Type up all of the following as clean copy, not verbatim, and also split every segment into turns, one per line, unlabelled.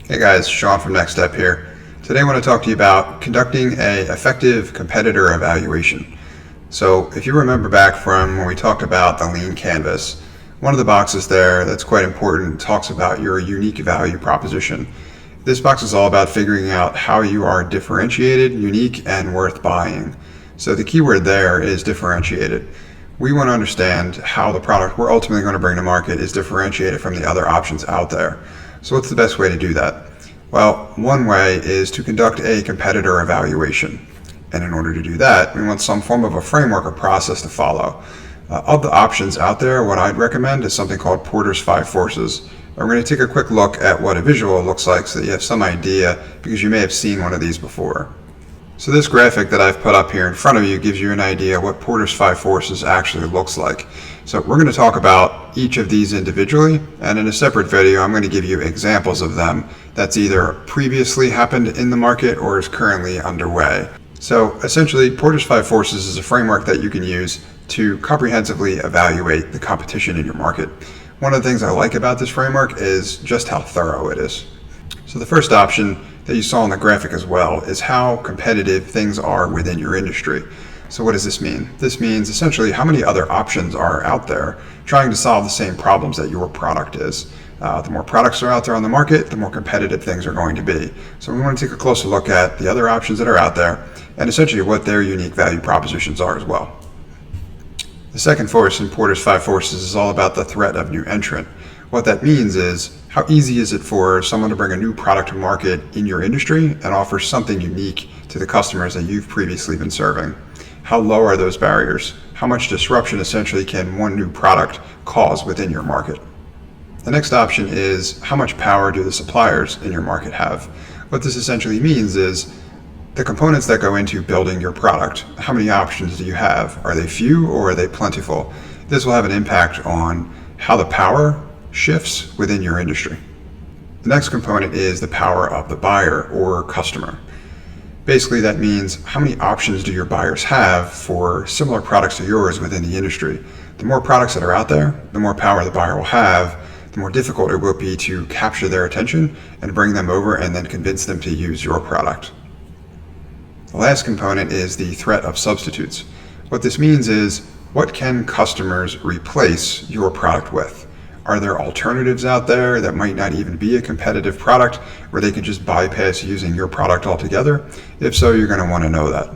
Hey guys, Sean from Next Step here. Today I want to talk to you about conducting an effective competitor evaluation. So if you remember back from when we talked about the lean canvas, one of the boxes there that's quite important talks about your unique value proposition. This box is all about figuring out how you are differentiated, unique, and worth buying. So the keyword there is differentiated. We want to understand how the product we're ultimately going to bring to market is differentiated from the other options out there. So what's the best way to do that? Well, one way is to conduct a competitor evaluation. And in order to do that, we want some form of a framework or process to follow. Of the options out there, what I'd recommend is something called Porter's 5 Forces. We're going to take a quick look at what a visual looks like so that you have some idea, because you may have seen one of these before. So this graphic that I've put up here in front of you gives you an idea what Porter's 5 Forces actually looks like. So we're going to talk about each of these individually, and in a separate video I'm going to give you examples of them that's either previously happened in the market or is currently underway. So essentially, Porter's 5 Forces is a framework that you can use to comprehensively evaluate the competition in your market. One of the things I like about this framework is just how thorough it is. So the first option that you saw in the graphic as well is how competitive things are within your industry. So what does this mean? This means essentially how many other options are out there trying to solve the same problems that your product is. The more products are out there on the market, the more competitive things are going to be. So we want to take a closer look at the other options that are out there and essentially what their unique value propositions are as well. The second force in Porter's 5 Forces is all about the threat of new entrant. What that means is, how easy is it for someone to bring a new product to market in your industry and offer something unique to the customers that you've previously been serving? How low are those barriers? How much disruption essentially can one new product cause within your market? The next option is, how much power do the suppliers in your market have? What this essentially means is the components that go into building your product. How many options do you have? Are they few or are they plentiful? This will have an impact on how the power shifts within your industry. The next component is the power of the buyer or customer. Basically, that means how many options do your buyers have for similar products to yours within the industry. The more products that are out there, the more power the buyer will have, the more difficult it will be to capture their attention and bring them over and then convince them to use your product. The last component is the threat of substitutes. What this means is, what can customers replace your product with? Are there alternatives out there that might not even be a competitive product where they can just bypass using your product altogether? If so, you're going to want to know that.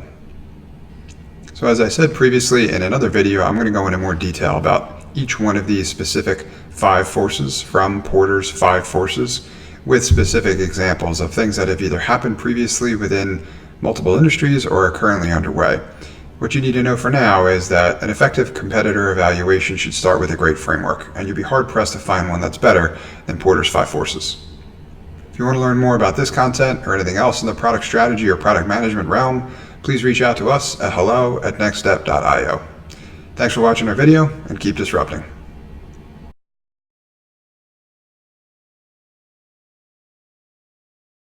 So as I said previously in another video, I'm going to go into more detail about each one of these specific 5 forces from Porter's 5 Forces with specific examples of things that have either happened previously within multiple industries or are currently underway. What you need to know for now is that an effective competitor evaluation should start with a great framework, and you'll be hard-pressed to find one that's better than Porter's 5 Forces. If you want to learn more about this content or anything else in the product strategy or product management realm, please reach out to us at hello@nextstep.io. Thanks for watching our video, and keep disrupting.